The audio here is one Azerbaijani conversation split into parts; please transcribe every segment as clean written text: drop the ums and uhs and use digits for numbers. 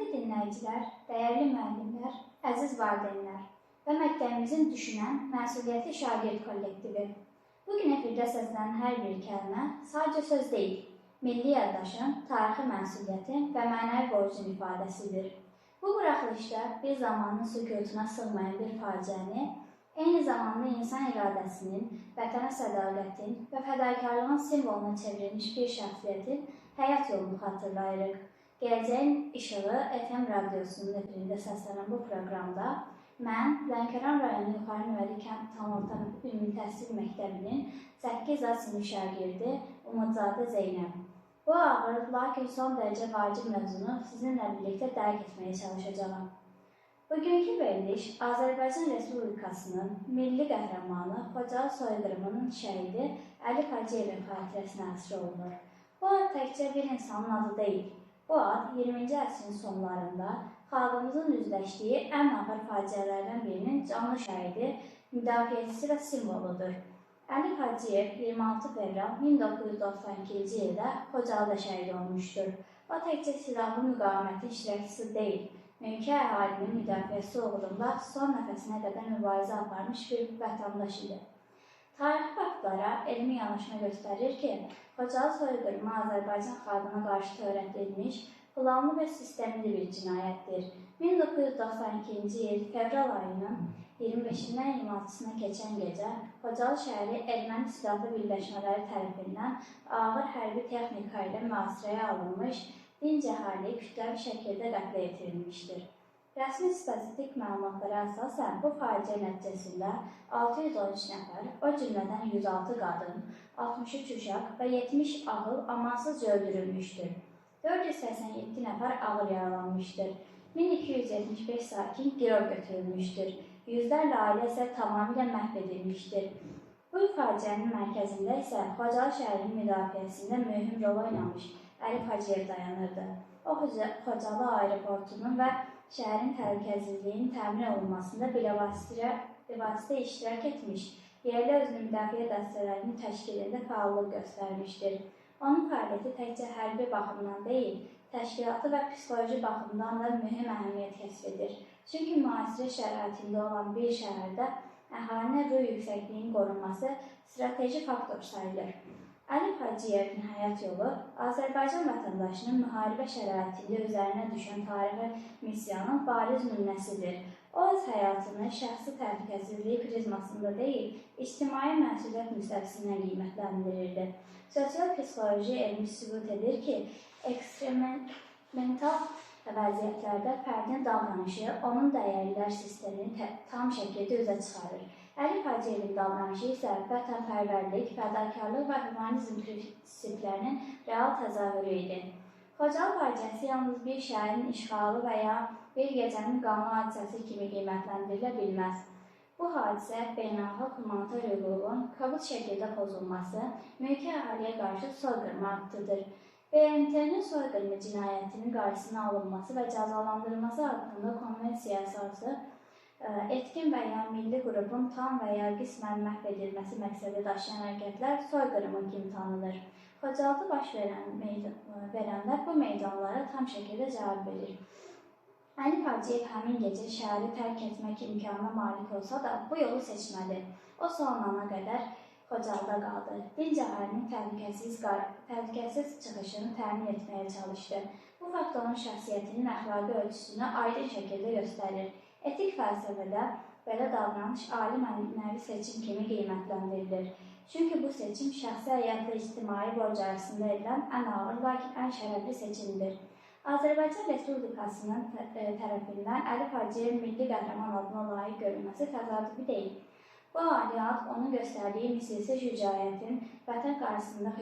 Hörmətli dinləyicilər, dəyərli müəllimlər, əziz valideynlər və məktəbimizin düşünən, məsuliyyətli şagird kollektivi. Bugün efirdə səslənən hər bir kəlmə sadəcə söz deyil, milli yaddaşın, tarixi məsuliyyətin və mənəvi borcun ifadəsidir. Bu buraxılışda bir zamanın sükutuna sığmayan bir faciəni, eyni zamanda insan iradəsinin, vətənə sədaqətin və fədakarlığın simvoluna çevrilmiş bir şəxsiyyətin həyat yolunu xatırlayırıq. Gələcəyin İşığı FM radiosunun efirində səslənən bu proqramda mən Lənkəran rayonu Yuxarı Nüvədi Kənd Tam Orta Ümumi Təhsil Məktəbinin 8A sinif şagirdi Umudzadə Zeynəb. Bu ağır, lakin son dərəcə vacib mövzunu sizinlə birlikdə dərk etməyə çalışacağam. Bugünkü veriliş Azərbaycan Respublikasının milli qəhrəmanı Xocalı soyqırımının şəhidi Əlif Hacıyevin xatirəsinə həsr olunur. Bu ad təkcə bir insanın adı deyil. Bu ad 20-ci əsrin sonlarında xalqımızın üzləşdiyi ən ağır faciələrdən birinin canlı şəhidi, müdafiəçisi və simvoludur. Əlif Hacıyev 26 fevral 1992-ci ildə Xocalıda şəhid olmuşdur. O təkcə silahlı müqavimətin iştirakçısı deyil, mülki əhalinin müdafiəsi uğrunda son nəfəsinə qədər mübarizə aparmış bir vətəndaş idi. Tarixi faktlara elmi yanaşma göstərir ki, Xocalı soyqırımı Azərbaycan xalqına qarşı törədilmiş, planlı və sistemli bir cinayətdir. 1992-ci il fevral ayının 25-dən 26-sına keçən gecə Xocalı şəhəri erməni silahlı birləşmələri tərəfindən ağır hərbi texnika ilə mühasirəyə alınmış, dinc əhali kütləvi şəkildə qətlə yetirilmişdir. Rəsmi statistik məlumatlara əsasən bu faciə nəticəsində 613 nəfər, o cümlədən 106 qadın, 63 uşaq və 70 ağıl amansızca öldürülmüşdür. 487 nəfər ağır yaralanmışdır. 1275 sakin girov götürülmüşdür. Yüzlərlə ailə isə tamamilə məhv edilmişdir. Bu faciənin mərkəzində isə Xocalı şəhərinin müdafiəsində mühüm rol oynamış Əlif Hacıyev dayanırdı. O, Xocalı aeroportunun və şəhərin təhlükəsizliyinin təmin olunmasında bilavasitə iştirak etmiş, yerli özünü müdafiə dəstələrinin təşkilində fəallıq göstərmişdir. Onun fəaliyyəti təkcə hərbi baxımdan deyil, təşkilatı və psixoloji baxımdan da mühüm əhəmiyyət kəsb edir. Çünki müasirə şəraitində olan bir şəhərdə əhalinin ruh yüksəkliyin qorunması strateji faktor sayılır. Əlif Hacıyevin həyat yolu Azərbaycan vətəndaşının müharibə şəraitində üzərinə düşən tarixi missiyanın bariz nümunəsidir. O, öz həyatını şəxsi təhlükəsizliyi prizmasında deyil, ictimai məsuliyyət müstəvisindən qiymətləndirirdi. Sosial-psixoloji elmi sübut edir ki, eksperimental vəziyyətlərdə fərdin davranışı onun dəyərlər sistemini tam şəkildə üzə çıxarır. Əlif Hacıyevin davranışı isə vətənpərvərlik, fədakarlıq və humanizm prinsiplərinin real təzahürü idi. Xocalı faciəsi yalnız bir şəhərin işğalı və ya bir gecənin qanlı hadisəsi kimi qiymətləndirilə bilməz. Bu hadisə beynəlxalq humanitar hüququn kobud şəkildə pozulması, mülki əhaliyə qarşı soyqırma aktıdır. BMT-nin soyqırma cinayətinin qarşısının alınması və cəzalandırılması haqqında konvensiya əsası etkin və ya milli qrupun tam və ya qismən məhv edilməsi məqsədi daşıyan hərəkətlər soyqırımı kimi tanınır. Xocalıda baş verənlər bu meydanlara tam şəkildə cavab verir. Əlif Hacıyev həmin gecə şəhəri tərk etmək imkanına malik olsa da bu yolu seçmədi. O son ana qədər Xocalıda qaldı. Dinc əhalinin təhlükəsiz çıxışını təmin etməyə çalışdı. Bu fakt onun şəxsiyyətinin əxlaqi ölçüsünü aydın şəkildə göstərir. Etik fəlsəfədə belə davranış ali mənəvi seçim kimi qiymətləndirilir. Çünki bu seçim şəxsi həyatla ictimai borc arasında edilən ən ağır, lakin ən şərəfli seçimdir. Azərbaycan Respublikasının tərəfindən Əlif Hacıyev milli qəhrəman adına layiq görülməsi təsadüfi deyil. Bu ali ad onun göstərdiyi misilsiz şücaətin vətən qarşısında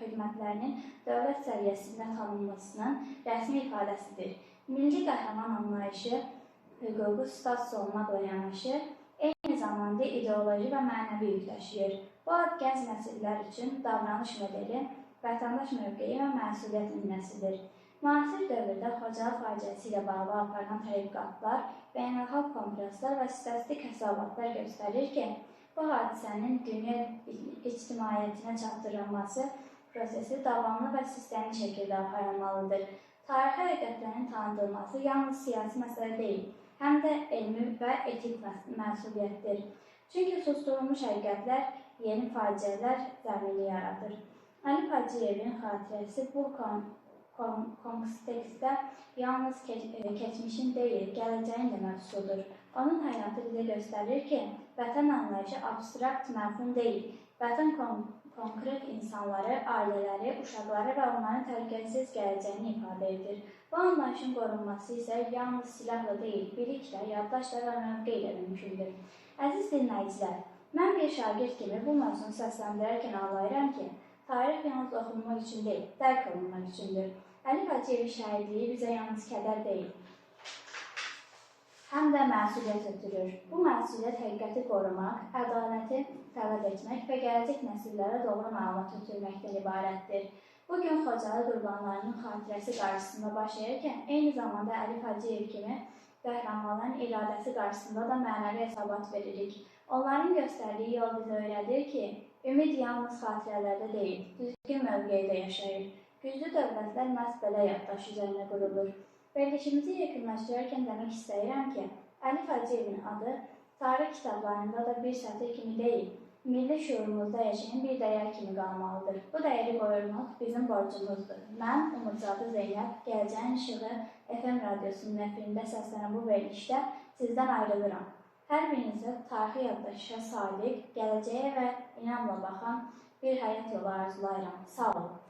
xidmətlərinin dövlət səviyyəsində tanınmasının rəsmi ifadəsidir. Milli qəhrəman anlayışı hüququ status olmaqla yanaşı, eyni zamanda ideoloji və mənəvi yük daşıyır. Bu ad gənc nəsillər üçün davranış modeli, vətəndaş mövqeyi və məsuliyyət nümunəsidir. Müasir dövrdə Xocalı faciəsi ilə bağlı aparılan tədqiqatlar, beynəlxalq konferanslar və statistik hesabatlar göstərir ki, bu hadisənin dünya ictimaiyyətinə çatdırılması prosesi davamlı və sistemli şəkildə aparılmalıdır. Tarixi həqiqətlərin tanıdılması yalnız siyasi məsələ deyil, həm də elmi və etik məsuliyyətdir. Çünki susdurulmuş həqiqətlər yeni faciələr zəmini yaradır. Əlif Hacıyevin xatirəsi bu kontekstdə yalnız keçmişin deyil, gələcəyin də məhsuludur. Onun həyatı bizə göstərir ki, vətən anlayışı abstrakt məfhum deyil. Vətən konkret insanları, ailələri, uşaqları və onların təhlükəsiz gələcəyini ifadə edir. Bu anlayışın qorunması isə yalnız silahla deyil, biliklə, yaddaşla və mövqe ilə mümkündür. Əziz dinləyicilər, mən bir şagird kimi bu mövzunu səsləndirərkən anlayıram ki, tarix yalnız oxunmaq üçün deyil, dərk olunmaq üçündür. Əlif Hacıyevin şəhidliyi bizə yalnız kədər deyil, həm də məsuliyyət ötürür. Bu məsuliyyət həqiqəti qorumaq, ədaləti tələb etmək və gələcək nəsillərə doğru məlumat ötürməkdən ibarətdir. Bugün Xocalı qurbanlarının xatirəsi qarşısında baş verirkən, eyni zamanda Əlif Hacıyev kimi qəhrəmanların iradəsi qarşısında da mənəvi hesabat veririk. Onların göstərdiyi yol bizə öyrədir ki, ümid yalnız xatirələrdə deyil, düzgün mövqeydə yaşayır. Güclü dövlətlər məhz belə yaddaş üzərində qurulur. Verilişimizi yekunlaşdırarkən demək istəyirəm ki, Əlif Hacıyevin adı tarix kitablarında da bir sətir kimi deyil, milli şuurumuzda yaşayan bir dəyər kimi qalmalıdır. Bu dəyəri qorumaq bizim borcumuzdur. Mən Umudzadə Zeynəb, Gələcəyin İşığı FM radyosunun efirində səslənən bu verilişdə sizdən ayrılıram. Hər birinizə tarixi yaddaşa sadiq, gələcəyə və inamla baxan bir həyat yolu arzulayıram. Sağ olun.